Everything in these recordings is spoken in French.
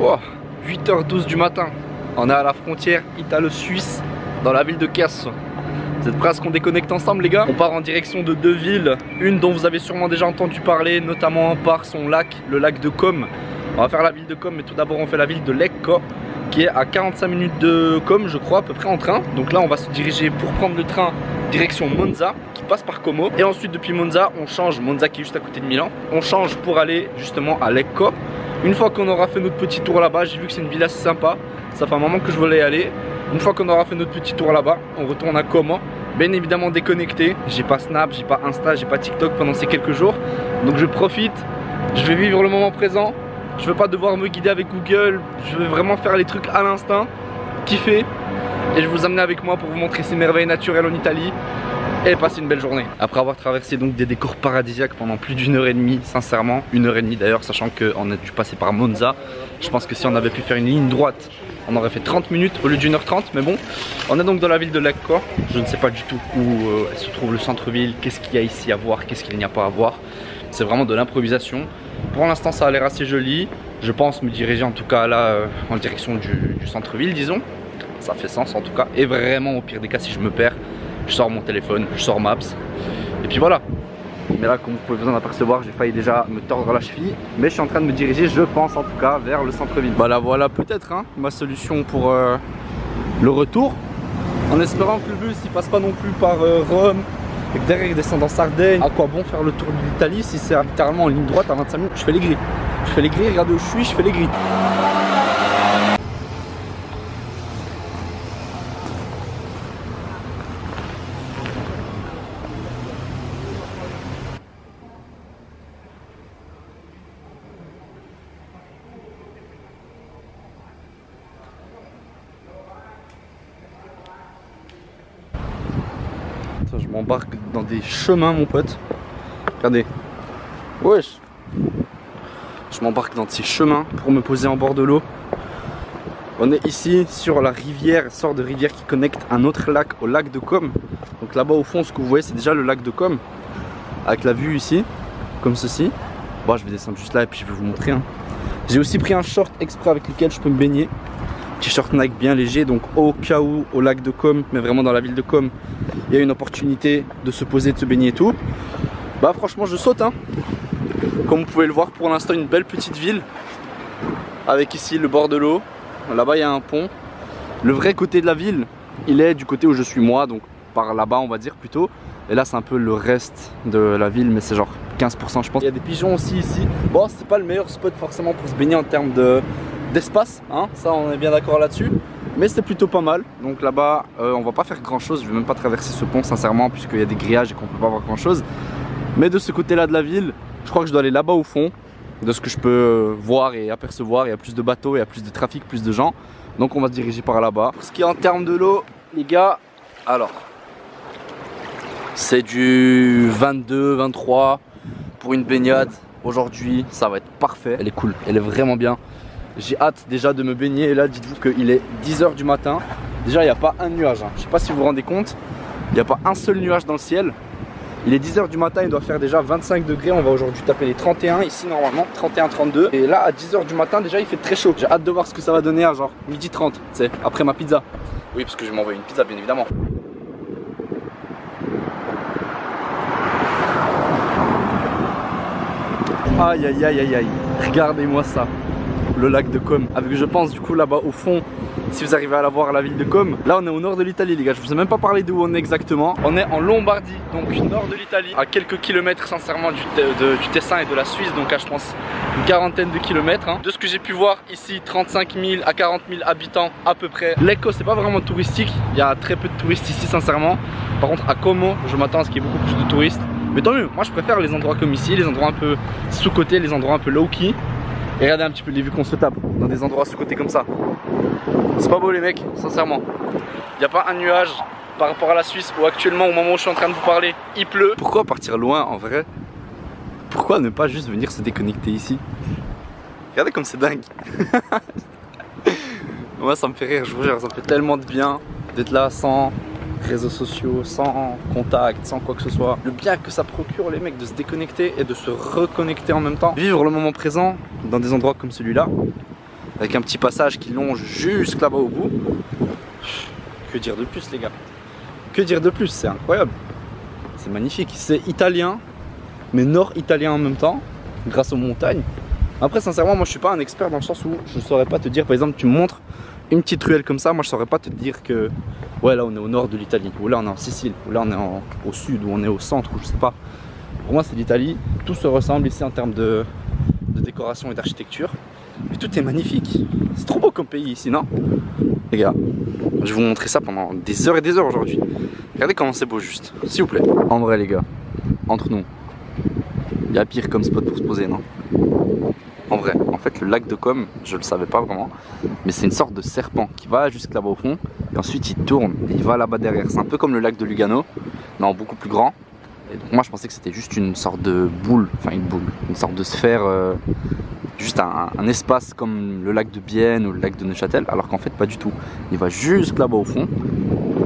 Oh, 8h12 du matin. On est à la frontière italo-suisse dans la ville de Kers. Vous êtes prêts à ce qu'on déconnecte ensemble les gars? On part en direction de deux villes, une dont vous avez sûrement déjà entendu parler, notamment par son lac, le lac de Côme. On va faire la ville de Côme, mais tout d'abord on fait la ville de Lecco, qui est à 45 minutes de Côme, je crois, à peu près en train. Donc là on va se diriger pour prendre le train direction Monza, qui passe par Como. Et ensuite depuis Monza, on change, Monza qui est juste à côté de Milan, on change pour aller justement à Lecco. Une fois qu'on aura fait notre petit tour là-bas, j'ai vu que c'est une ville assez sympa, ça fait un moment que je voulais y aller. Une fois qu'on aura fait notre petit tour là-bas, on retourne à Como. Bien évidemment déconnecté, j'ai pas Snap, j'ai pas Insta, j'ai pas TikTok pendant ces quelques jours. Donc je profite, je vais vivre le moment présent. Je veux pas devoir me guider avec Google, je veux vraiment faire les trucs à l'instinct, kiffer. Et je vais vous amener avec moi pour vous montrer ces merveilles naturelles en Italie et passer une belle journée. Après avoir traversé donc des décors paradisiaques pendant plus d'1h30, sincèrement, 1h30 d'ailleurs, sachant qu'on a dû passer par Monza. Je pense que si on avait pu faire une ligne droite, on aurait fait 30 minutes au lieu d'1h30, mais bon. On est donc dans la ville de Lecco. Je ne sais pas du tout où se trouve le centre-ville, qu'est-ce qu'il y a ici à voir, qu'est-ce qu'il n'y a pas à voir. C'est vraiment de l'improvisation. Pour l'instant ça a l'air assez joli. Je pense me diriger en tout cas là en direction du centre-ville, disons. Ça fait sens en tout cas. Et vraiment au pire des cas, si je me perds, je sors mon téléphone, je sors Maps. Et puis voilà. Mais là, comme vous pouvez vous en apercevoir, j'ai failli déjà me tordre la cheville. Mais je suis en train de me diriger, je pense en tout cas, vers le centre-ville. Voilà peut-être hein, ma solution pour le retour. En espérant que le bus il passe pas non plus par Rome et que derrière il descend en Sardaigne. À quoi bon faire le tour de l'Italie si c'est littéralement en ligne droite à 25 minutes? Je fais les grilles. Je fais les grilles, regardez où je suis, je fais les grilles. Je m'embarque dans des chemins mon pote. Regardez. Wesh. Je m'embarque dans ces chemins pour me poser en bord de l'eau. On est ici sur la rivière, sorte de rivière qui connecte un autre lac au lac de Côme. Donc là-bas au fond, ce que vous voyez c'est déjà le lac de Côme. Avec la vue ici, comme ceci. Bon, je vais descendre juste là et puis je vais vous montrer hein. J'ai aussi pris un short exprès avec lequel je peux me baigner. T-shirt Nike bien léger, donc au cas où au lac de Côme, mais vraiment dans la ville de Côme, il y a une opportunité de se poser, de se baigner et tout. Bah franchement je saute hein. Comme vous pouvez le voir, pour l'instant une belle petite ville avec ici le bord de l'eau. Là-bas il y a un pont. Le vrai côté de la ville, il est du côté où je suis moi, donc par là-bas on va dire plutôt. Et là c'est un peu le reste de la ville, mais c'est genre 15% je pense. Il y a des pigeons aussi ici. Bon, c'est pas le meilleur spot forcément pour se baigner en termes d'espace, hein, ça on est bien d'accord là-dessus, mais c'est plutôt pas mal. Donc là-bas on va pas faire grand chose, je vais même pas traverser ce pont sincèrement puisqu'il y a des grillages et qu'on peut pas voir grand chose. Mais de ce côté là de la ville, je crois que je dois aller là-bas au fond. De ce que je peux voir et apercevoir, il y a plus de bateaux, il y a plus de trafic, plus de gens. Donc on va se diriger par là-bas. Pour ce qui est en termes de l'eau, les gars, alors c'est du 22, 23 pour une baignade. Aujourd'hui ça va être parfait, elle est cool, elle est vraiment bien. J'ai hâte déjà de me baigner et là dites-vous qu'il est 10 h du matin. Déjà il n'y a pas un nuage, hein. Je sais pas si vous vous rendez compte, il n'y a pas un seul nuage dans le ciel. Il est 10 h du matin, il doit faire déjà 25 degrés, on va aujourd'hui taper les 31 ici normalement, 31, 32. Et là à 10 h du matin déjà il fait très chaud. J'ai hâte de voir ce que ça va donner à genre 12h30, tu sais, après ma pizza. Oui parce que je vais m'envoyer une pizza bien évidemment. Aïe aïe aïe aïe aïe, regardez-moi ça. Le lac de Côme, avec je pense du coup là-bas au fond, si vous arrivez à la voir à la ville de Côme. Là on est au nord de l'Italie les gars, je vous ai même pas parlé d'où on est exactement. On est en Lombardie, donc nord de l'Italie, à quelques kilomètres sincèrement du Tessin et de la Suisse, donc à je pense une quarantaine de kilomètres hein. De ce que j'ai pu voir ici, 35 000 à 40 000 habitants à peu près. Lecco c'est pas vraiment touristique, il y a très peu de touristes ici sincèrement. Par contre à Como je m'attends à ce qu'il y ait beaucoup plus de touristes. Mais tant mieux, moi je préfère les endroits comme ici, les endroits un peu sous-côté, les endroits un peu low-key. Et regardez un petit peu les vues qu'on se tape dans des endroits sous-côté comme ça. C'est pas beau les mecs, sincèrement. Il n'y a pas un nuage par rapport à la Suisse où actuellement au moment où je suis en train de vous parler, il pleut. Pourquoi partir loin en vrai? Pourquoi ne pas juste venir se déconnecter ici? Regardez comme c'est dingue. Moi ça me fait rire, je vous jure, ça me fait tellement de bien d'être là sans réseaux sociaux, sans contact, sans quoi que ce soit. Le bien que ça procure les mecs de se déconnecter et de se reconnecter en même temps. Vivre le moment présent dans des endroits comme celui-là. avec un petit passage qui longe jusque là-bas au bout. Que dire de plus les gars? Que dire de plus? C'est incroyable. C'est magnifique. C'est italien, mais nord-italien en même temps, grâce aux montagnes. Après sincèrement moi je suis pas un expert dans le sens où je saurais pas te dire, par exemple tu me montres une petite ruelle comme ça, moi je saurais pas te dire que ouais là on est au nord de l'Italie, ou là on est en Sicile, ou là on est au sud, ou on est au centre, ou je sais pas. Pour moi c'est l'Italie, tout se ressemble ici en termes de décoration et d'architecture. Mais tout est magnifique, c'est trop beau comme pays ici, non? Les gars, je vais vous montrer ça pendant des heures et des heures aujourd'hui. Regardez comment c'est beau juste, s'il vous plaît. En vrai les gars, entre nous, il y a pire comme spot pour se poser, non? En vrai, en fait le lac de Com, je le savais pas vraiment, mais c'est une sorte de serpent qui va jusque là-bas au fond, et ensuite il tourne et il va là-bas derrière. C'est un peu comme le lac de Lugano, non beaucoup plus grand. Et donc moi je pensais que c'était juste une sorte de boule, enfin une sorte de sphère, juste un espace comme le lac de Bienne ou le lac de Neuchâtel, alors qu'en fait pas du tout. Il va jusque là-bas au fond,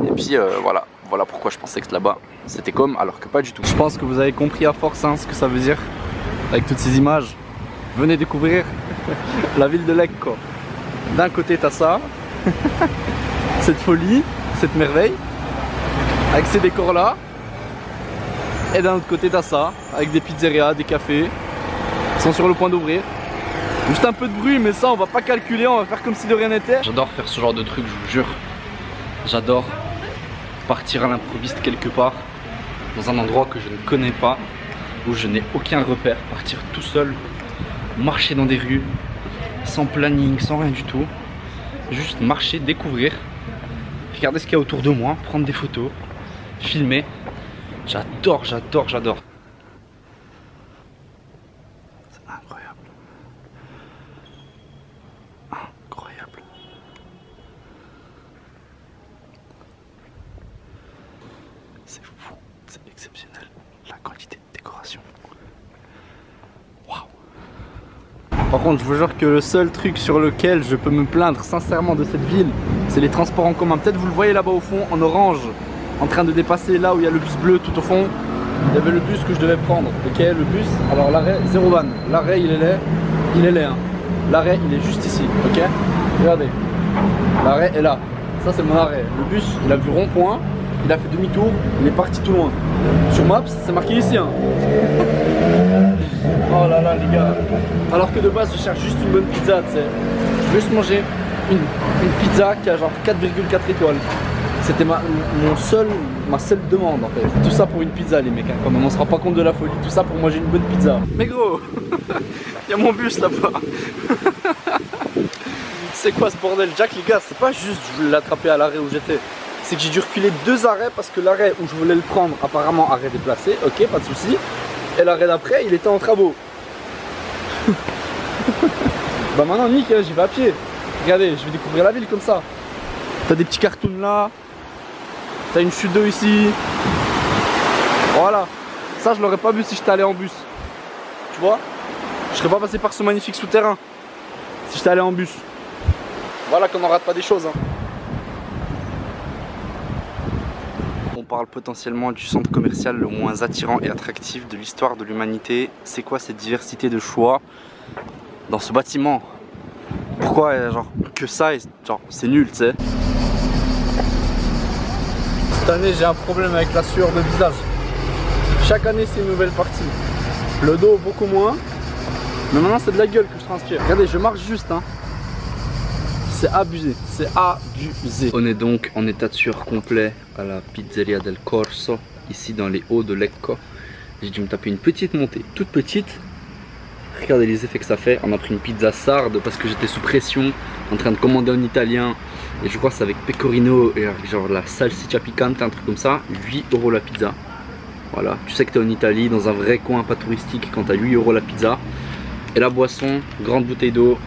et puis voilà pourquoi je pensais que là-bas c'était comme, alors que pas du tout. Je pense que vous avez compris à force hein, ce que ça veut dire avec toutes ces images. Venez découvrir la ville de Lecco. D'un côté t'as ça, cette folie, cette merveille, avec ces décors là. Et d'un autre côté t'as ça, avec des pizzerias, des cafés, qui sont sur le point d'ouvrir. Juste un peu de bruit, mais ça on va pas calculer, on va faire comme si de rien n'était. J'adore faire ce genre de truc, je vous jure. J'adore partir à l'improviste quelque part, dans un endroit que je ne connais pas, où je n'ai aucun repère, partir tout seul, marcher dans des rues, sans planning, sans rien du tout. Juste marcher, découvrir, regarder ce qu'il y a autour de moi, prendre des photos, filmer. J'adore, j'adore, j'adore. C'est incroyable. Incroyable. C'est fou, c'est exceptionnel. La quantité de décoration. Waouh. Par contre, je vous jure que le seul truc sur lequel je peux me plaindre sincèrement de cette ville, c'est les transports en commun. Peut-être vous le voyez là-bas au fond, en orange, en train de dépasser là où il y a le bus bleu tout au fond. Il y avait le bus que je devais prendre. Ok, le bus, alors l'arrêt, 0 van. L'arrêt il est là, hein. L'arrêt il est juste ici, ok. Regardez, l'arrêt est là. Ça c'est mon arrêt. Le bus, il a vu rond-point, il a fait demi-tour, il est parti tout loin. Sur Maps, c'est marqué ici, hein. Oh là là les gars. Alors que de base je cherche juste une bonne pizza, tu sais. Je veux juste manger une pizza qui a genre 4,4 étoiles. C'était ma seule demande en fait. Tout ça pour une pizza les mecs, hein, quand même. On se rend pas compte de la folie. Tout ça pour manger une bonne pizza. Mais gros, il y a mon bus là-bas. C'est quoi ce bordel? Jack les gars, c'est pas juste je voulais l'attraper à l'arrêt où j'étais. C'est que j'ai dû reculer 2 arrêts parce que l'arrêt où je voulais le prendre, apparemment arrêt déplacé, ok, pas de souci. Et l'arrêt d'après, il était en travaux. Bah maintenant nickel, j'y vais à pied. Regardez, je vais découvrir la ville comme ça. T'as des petits cartoons là. T'as une chute d'eau ici. Voilà. Ça je l'aurais pas vu si j'étais allé en bus. Tu vois? Je serais pas passé par ce magnifique souterrain si j'étais allé en bus. Voilà qu'on n'en rate pas des choses, hein. On parle potentiellement du centre commercial le moins attirant et attractif de l'histoire de l'humanité. C'est quoi cette diversité de choix dans ce bâtiment? Pourquoi genre que ça et genre c'est nul, tu sais? Cette année j'ai un problème avec la sueur de visage. Chaque année c'est une nouvelle partie. Le dos beaucoup moins. Mais maintenant c'est de la gueule que je transpire. Regardez, je marche juste, hein. C'est abusé, c'est abusé. On est donc en état de sueur complet à la Pizzeria del Corso, ici dans les hauts de Lecco. J'ai dû me taper une petite montée, toute petite. Regardez les effets que ça fait. On a pris une pizza sarde parce que j'étais sous pression, en train de commander en italien. Et je crois que c'est avec pecorino et genre la salsiccia piccante, un truc comme ça. 8 € la pizza. Voilà, tu sais que tu es en Italie, dans un vrai coin pas touristique, quand tu as 8 € la pizza. Et la boisson, grande bouteille d'eau,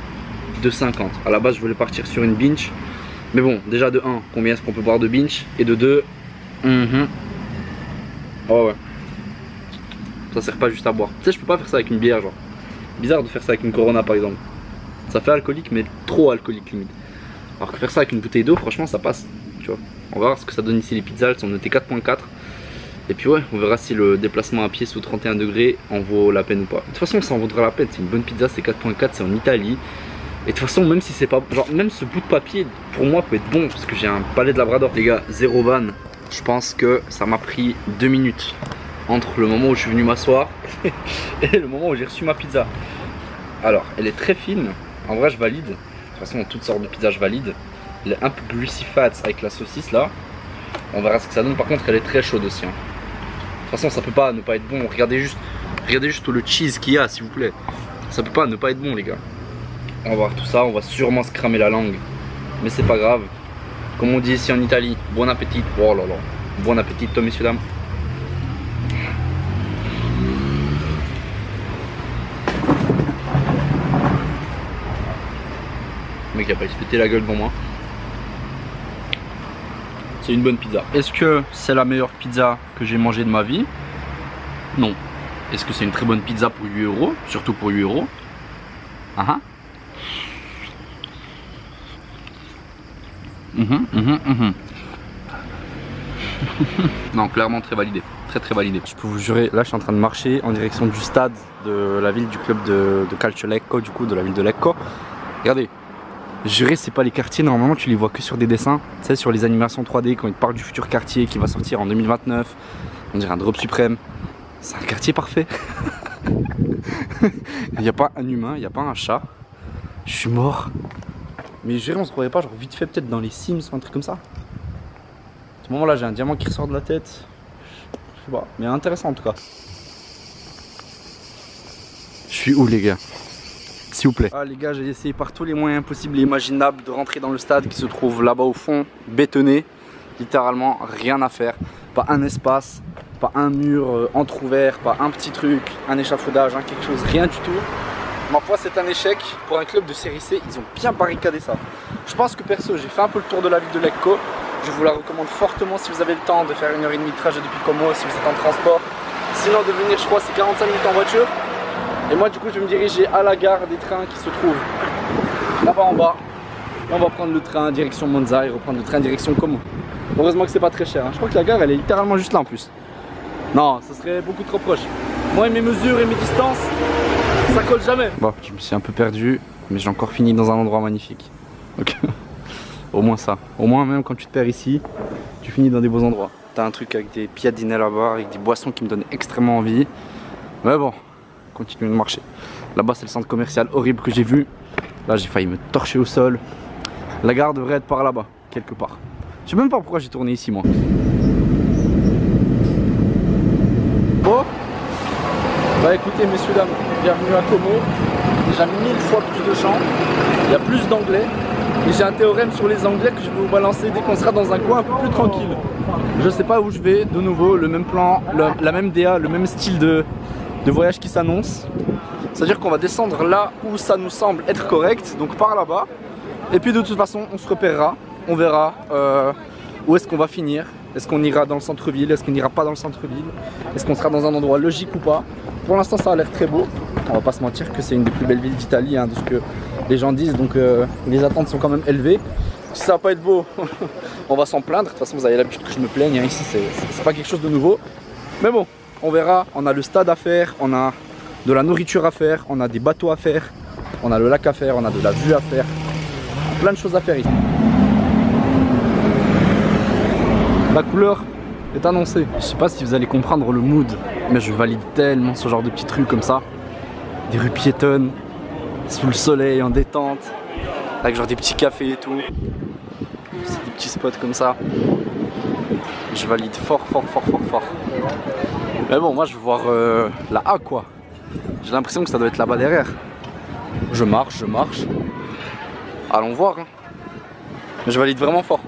2,50. À la base je voulais partir sur une binge. Mais bon, déjà de 1, combien est-ce qu'on peut boire de binge? Et de 2, oh ouais. Ça sert pas juste à boire. Tu sais, je peux pas faire ça avec une bière, genre. Bizarre de faire ça avec une Corona par exemple. Ça fait alcoolique, mais trop alcoolique limite. Alors que faire ça avec une bouteille d'eau, franchement ça passe. Tu vois. On va voir ce que ça donne ici. Les pizzas, elles sont notées 4.4. Et puis ouais, on verra si le déplacement à pied sous 31 degrés en vaut la peine ou pas. De toute façon ça en vaudra la peine, c'est une bonne pizza, c'est 4.4, c'est en Italie. Et de toute façon, même si c'est pas... Genre, même ce bout de papier, pour moi, peut être bon. Parce que j'ai un palais de Labrador. Les gars, 0 van. Je pense que ça m'a pris 2 minutes. Entre le moment où je suis venu m'asseoir et le moment où j'ai reçu ma pizza. Alors, elle est très fine. En vrai, je valide. De toute façon, toutes sortes de pizzas, je valide. Elle est un peu greasy fat avec la saucisse, là. On verra ce que ça donne. Par contre, elle est très chaude aussi. Hein. De toute façon, ça peut pas ne pas être bon. Regardez juste tout le cheese qu'il y a, s'il vous plaît. Ça peut pas ne pas être bon, les gars. On va voir tout ça, on va sûrement se cramer la langue. Mais c'est pas grave. Comme on dit ici en Italie, bon appétit. Oh là là. Bon appétit, messieurs, dames. Le mec a pas se péter la gueule devant moi. C'est une bonne pizza. Est-ce que c'est la meilleure pizza que j'ai mangée de ma vie? Non. Est-ce que c'est une très bonne pizza pour 8 €? Surtout pour 8 €. Non, clairement très validé. Très validé. Je peux vous jurer, là je suis en train de marcher en direction du stade de la ville, du club de Calcio Lecco, du coup de la ville de Lecco. Regardez, juré, c'est pas les quartiers, normalement tu les vois que sur des dessins. Tu sais, sur les animations 3D, quand ils parlent du futur quartier qui va sortir en 2029. On dirait un drop suprême. C'est un quartier parfait. Il n'y a pas un humain, il n'y a pas un chat. Je suis mort. Mais juré, on se croirait pas, genre vite fait peut-être dans les Sims ou un truc comme ça. À ce moment là j'ai un diamant qui ressort de la tête. Je sais pas, mais intéressant en tout cas. Je suis où les gars? S'il vous plaît. Ah les gars, j'ai essayé par tous les moyens possibles et imaginables de rentrer dans le stade qui se trouve là-bas au fond, bétonné. Littéralement rien à faire. Pas un espace, pas un mur entrouvert, pas un petit truc, un échafaudage, hein, quelque chose, rien du tout. Ma foi, c'est un échec pour un club de série C, ils ont bien barricadé ça. Je pense que perso, j'ai fait un peu le tour de la ville de Lecco. Je vous la recommande fortement si vous avez le temps de faire 1h30 de trajet depuis Como, si vous êtes en transport. Sinon de venir, je crois, c'est 45 minutes en voiture. Et moi du coup, je vais me diriger à la gare des trains qui se trouve là-bas en bas. Et on va prendre le train direction Monza et reprendre le train direction Como. Heureusement que c'est pas très cher, hein. Je crois que la gare, elle est littéralement juste là en plus. Non, ça serait beaucoup trop proche. Moi et mes mesures et mes distances, ça colle jamais. Bon, je me suis un peu perdu, mais j'ai encore fini dans un endroit magnifique. Ok. Au moins ça. Au moins même quand tu te perds ici, tu finis dans des beaux endroits. T'as un truc avec des piadines là-bas, avec des boissons qui me donnent extrêmement envie. Mais bon, continuez de marcher. Là-bas c'est le centre commercial horrible que j'ai vu. Là j'ai failli me torcher au sol. La gare devrait être par là-bas, quelque part. Je sais même pas pourquoi j'ai tourné ici moi. Bon. Bah écoutez messieurs dames, bienvenue à Como. Déjà 1000 fois plus de champs, il y a plus d'anglais. Et j'ai un théorème sur les anglais que je vais vous balancer dès qu'on sera dans un coin un peu plus tranquille. Je sais pas où je vais, de nouveau, le même plan, la même DA, le même style de voyage qui s'annonce. C'est-à-dire qu'on va descendre là où ça nous semble être correct, donc par là-bas. Et puis de toute façon, on se repérera, on verra où est-ce qu'on va finir. Est-ce qu'on ira dans le centre-ville? Est-ce qu'on n'ira pas dans le centre-ville? Est-ce qu'on sera dans un endroit logique ou pas? Pour l'instant, ça a l'air très beau. On va pas se mentir que c'est une des plus belles villes d'Italie, hein, de ce que les gens disent. Donc les attentes sont quand même élevées. Si ça va pas être beau, on va s'en plaindre. De toute façon, vous avez l'habitude que je me plaigne. Hein. Ici, c'est pas quelque chose de nouveau. Mais bon, on verra. On a le stade à faire, on a de la nourriture à faire, on a des bateaux à faire, on a le lac à faire, on a de la vue à faire. Plein de choses à faire ici. La couleur est annoncée. Je sais pas si vous allez comprendre le mood, mais je valide tellement ce genre de petites rues comme ça. Des rues piétonnes, sous le soleil, en détente, avec genre des petits cafés et tout. C'est des petits spots comme ça. Je valide fort. Mais bon, moi je veux voir la A quoi. J'ai l'impression que ça doit être là-bas derrière. Je marche. Allons voir. Hein. Mais je valide vraiment fort.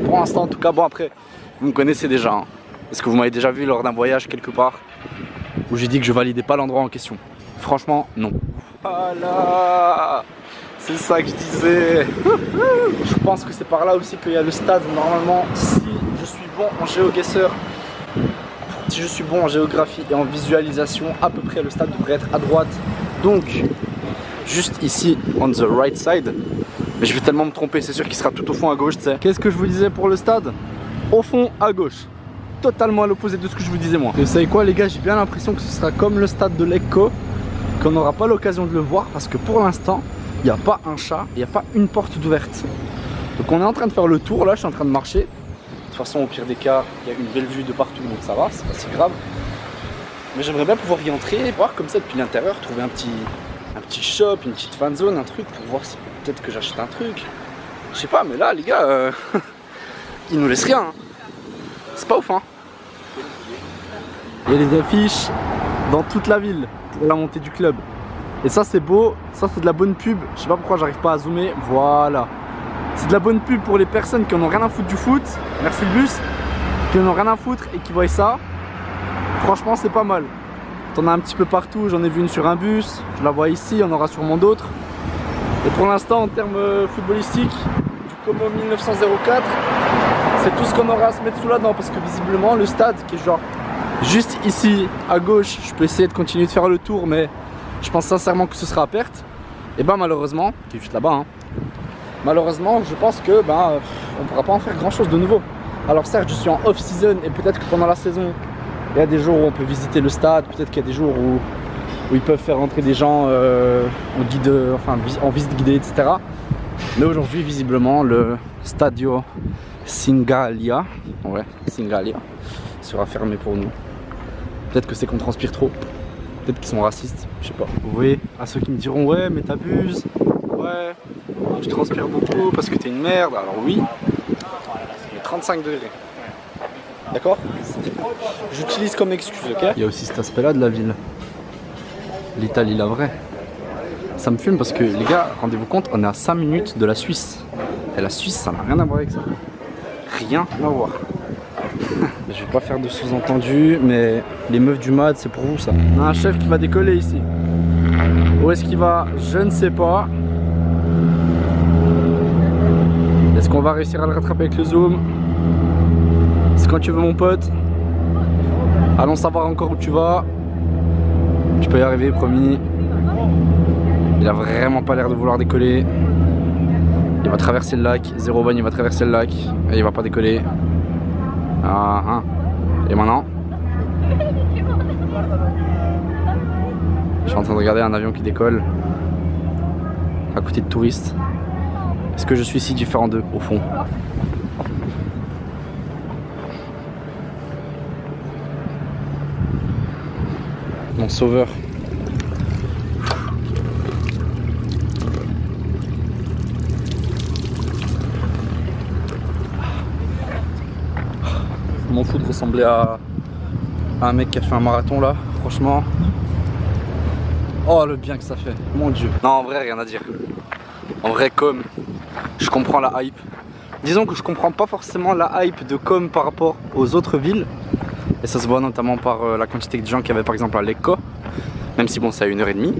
Pour l'instant en tout cas, bon après, vous me connaissez déjà. Hein. Est-ce que vous m'avez déjà vu lors d'un voyage quelque part où j'ai dit que je validais pas l'endroit en question? Franchement, non. Voilà, c'est ça que je disais. Je pense que c'est par là aussi qu'il y a le stade. Normalement, si je suis bon en GeoGuessr, si je suis bon en géographie et en visualisation, à peu près le stade devrait être à droite. Donc, juste ici, on the right side. Mais je vais tellement me tromper, c'est sûr qu'il sera tout au fond à gauche, tu sais. Qu'est-ce que je vous disais pour le stade? Au fond à gauche. Totalement à l'opposé de ce que je vous disais moi. Et vous savez quoi les gars, j'ai bien l'impression que ce sera comme le stade de Lecco, qu'on n'aura pas l'occasion de le voir parce que pour l'instant, il n'y a pas un chat, il n'y a pas une porte d'ouverte. Donc on est en train de faire le tour là, je suis en train de marcher. De toute façon au pire des cas, il y a une belle vue de partout donc ça va, c'est pas si grave. Mais j'aimerais bien pouvoir y entrer et voir comme ça depuis l'intérieur, trouver un petit shop, une petite fan zone, un truc pour voir si peut-être que j'achète un truc. Je sais pas, mais là les gars, ils nous laissent rien. Hein. C'est pas ouf hein. Il y a des affiches dans toute la ville pour la montée du club. Et ça c'est beau, ça c'est de la bonne pub. Je sais pas pourquoi j'arrive pas à zoomer, voilà. C'est de la bonne pub pour les personnes qui en ont rien à foutre du foot. Merci le bus. Qui en ont rien à foutre et qui voient ça. Franchement c'est pas mal. T'en as un petit peu partout, j'en ai vu une sur un bus. Je la vois ici, il y en aura sûrement d'autres. Et pour l'instant en termes footballistiques, du Como 1904, c'est tout ce qu'on aura à se mettre sous la dent. Parce que visiblement le stade qui est genre juste ici à gauche, je peux essayer de continuer de faire le tour mais je pense sincèrement que ce sera à perte. Et bah malheureusement, qui est juste là-bas hein, malheureusement je pense que on pourra pas en faire grand chose de nouveau. Alors certes je suis en off-season et peut-être que pendant la saison il y a des jours où on peut visiter le stade, peut-être qu'il y a des jours où ils peuvent faire rentrer des gens en guide, enfin en visite guidée etc. Mais aujourd'hui visiblement le Stadio Singalia, ouais Singalia, sera fermé pour nous. Peut-être que c'est qu'on transpire trop, peut-être qu'ils sont racistes, je sais pas. Vous voyez, à ceux qui me diront ouais mais t'abuses, ouais tu transpires beaucoup parce que t'es une merde, alors oui, mais 35 degrés. D'accord? J'utilise comme excuse, ok? Il y a aussi cet aspect là de la ville. L'Italie la vraie. Ça me fume parce que les gars, rendez-vous compte, on est à 5 minutes de la Suisse. Et la Suisse ça n'a rien à voir avec ça. Rien à voir. Je vais pas faire de sous-entendu, mais les meufs du MAD, c'est pour vous ça. On a un chef qui va décoller ici. Où est-ce qu'il va? Je ne sais pas. Est-ce qu'on va réussir à le rattraper avec le zoom? C'est quand tu veux mon pote. Allons savoir encore où tu vas. Tu peux y arriver, promis. Il a vraiment pas l'air de vouloir décoller. Il va traverser le lac. 0 bonne, il va traverser le lac. Et il va pas décoller. Ah, hein. Et maintenant je suis en train de regarder un avion qui décolle à côté de touristes. Est-ce que je suis si différent d'eux au fond? Mon sauveur. Je m'en fous de ressembler à un mec qui a fait un marathon là, franchement. Oh le bien que ça fait, mon dieu. Non en vrai rien à dire. En vrai comme je comprends la hype. Disons que je comprends pas forcément la hype de Com par rapport aux autres villes. Et ça se voit notamment par la quantité de gens qu'il y avait par exemple à Lecco. Même si bon c'est à 1h30.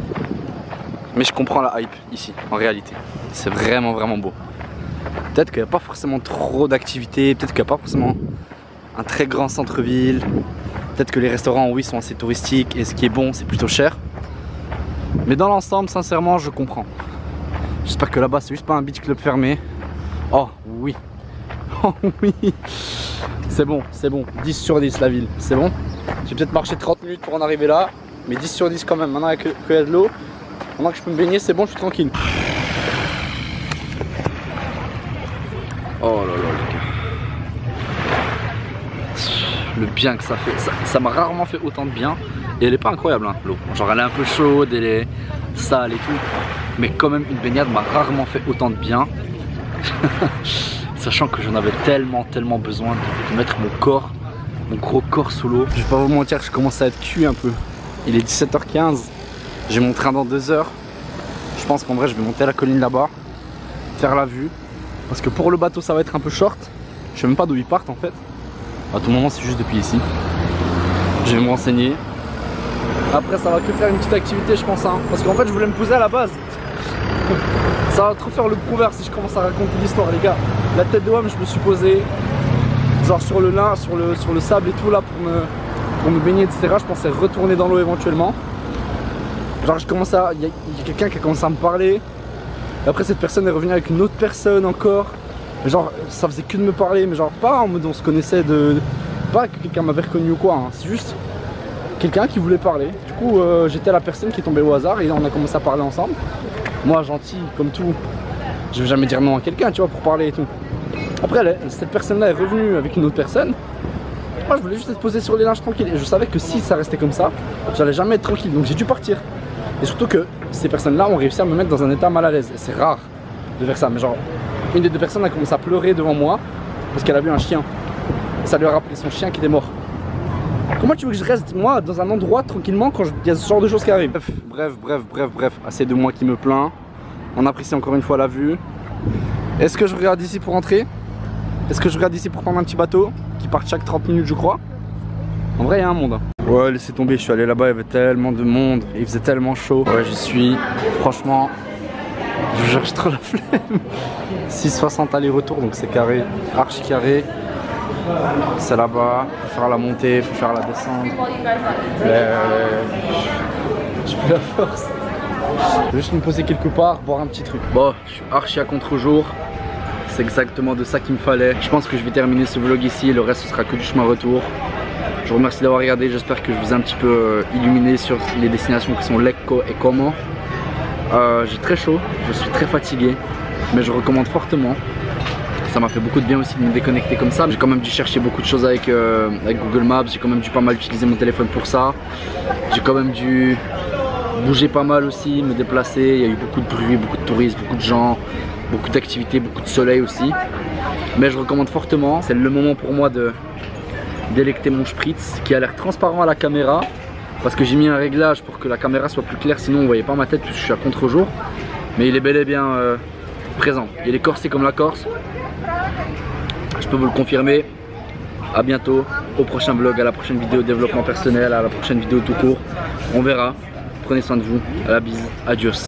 Mais je comprends la hype ici en réalité. C'est vraiment vraiment beau. Peut-être qu'il n'y a pas forcément trop d'activités, peut-être qu'il n'y a pas forcément un très grand centre-ville. Peut-être que les restaurants oui sont assez touristiques et ce qui est bon c'est plutôt cher. Mais dans l'ensemble sincèrement je comprends. J'espère que là-bas c'est juste pas un beach club fermé. Oh oui. Oh oui. C'est bon, 10 sur 10 la ville, c'est bon. J'ai peut-être marché 30 minutes pour en arriver là. Mais 10 sur 10 quand même, maintenant qu'il y a de l'eau. Maintenant que je peux me baigner c'est bon, je suis tranquille. Oh là là les gars. Le bien que ça fait, ça m'a rarement fait autant de bien. Et elle est pas incroyable hein, l'eau. Genre elle est un peu chaude, elle est sale et tout. Mais quand même une baignade m'a rarement fait autant de bien. Sachant que j'en avais tellement besoin de mettre mon corps, mon gros corps sous l'eau. Je vais pas vous mentir, je commence à être cuit un peu. Il est 17h15, j'ai mon train dans 2 heures. Je pense qu'en vrai je vais monter à la colline là-bas, faire la vue. Parce que pour le bateau ça va être un peu short. Je sais même pas d'où ils partent en fait. À tout moment c'est juste depuis ici. Je vais me renseigner. Après ça va que faire une petite activité je pense hein. Parce qu'en fait je voulais me poser à la base. Ça va trop faire le prouvert si je commence à raconter l'histoire les gars. La tête de homme je me suis posé genre sur le lin, sur le sable et tout là pour me baigner etc. Je pensais retourner dans l'eau éventuellement. Genre il y a quelqu'un qui a commencé à me parler. Et après cette personne est revenue avec une autre personne encore. Genre ça faisait que de me parler mais genre pas en mode on se connaissait pas que quelqu'un m'avait reconnu ou quoi hein. C'est juste quelqu'un qui voulait parler. Du coup j'étais la personne qui est tombée au hasard et on a commencé à parler ensemble. Moi, gentil, comme tout, je vais jamais dire non à quelqu'un, tu vois, pour parler et tout. Après, cette personne-là est revenue avec une autre personne. Moi, je voulais juste être posé sur les linges tranquille. Et je savais que si ça restait comme ça, j'allais jamais être tranquille. Donc j'ai dû partir. Et surtout que ces personnes-là ont réussi à me mettre dans un état mal à l'aise. Et c'est rare de faire ça. Mais genre, une des deux personnes a commencé à pleurer devant moi parce qu'elle a vu un chien. Et ça lui a rappelé son chien qui était mort. Comment tu veux que je reste, moi, dans un endroit tranquillement quand il y a ce genre de choses qui arrivent? Bref. Assez de moi qui me plaint. On apprécie encore une fois la vue. Est-ce que je regarde ici pour rentrer? Est-ce que je regarde ici pour prendre un petit bateau qui part chaque 30 minutes, je crois? En vrai, il y a un monde. Ouais, laissez tomber, je suis allé là-bas, il y avait tellement de monde, il faisait tellement chaud. Ouais, j'y suis. Franchement, je cherche trop la flemme. 6,60 aller-retour, donc c'est carré, archi carré. C'est là-bas, faut faire la montée, faut faire la descente. J'ai plus la force. Je vais juste me poser quelque part, boire un petit truc. Bon, je suis archi à contre-jour. C'est exactement de ça qu'il me fallait. Je pense que je vais terminer ce vlog ici, le reste ce sera que du chemin retour. Je vous remercie d'avoir regardé, j'espère que je vous ai un petit peu illuminé sur les destinations qui sont Lecco et Como. J'ai très chaud, je suis très fatigué, mais je recommande fortement. Ça m'a fait beaucoup de bien aussi de me déconnecter comme ça. J'ai quand même dû chercher beaucoup de choses avec Google Maps, j'ai quand même dû pas mal utiliser mon téléphone pour ça. J'ai quand même dû bouger pas mal aussi, me déplacer, il y a eu beaucoup de bruit, beaucoup de touristes, beaucoup de gens, beaucoup d'activités, beaucoup de soleil aussi. Mais je recommande fortement, c'est le moment pour moi de délecter mon spritz qui a l'air transparent à la caméra parce que j'ai mis un réglage pour que la caméra soit plus claire, sinon on voyait pas ma tête puisque je suis à contre-jour. Mais il est bel et bien présent, il est corsé comme la Corse. Je peux vous le confirmer. A bientôt, au prochain vlog, à la prochaine vidéo développement personnel, à la prochaine vidéo tout court. On verra. Prenez soin de vous. À la bise. Adios.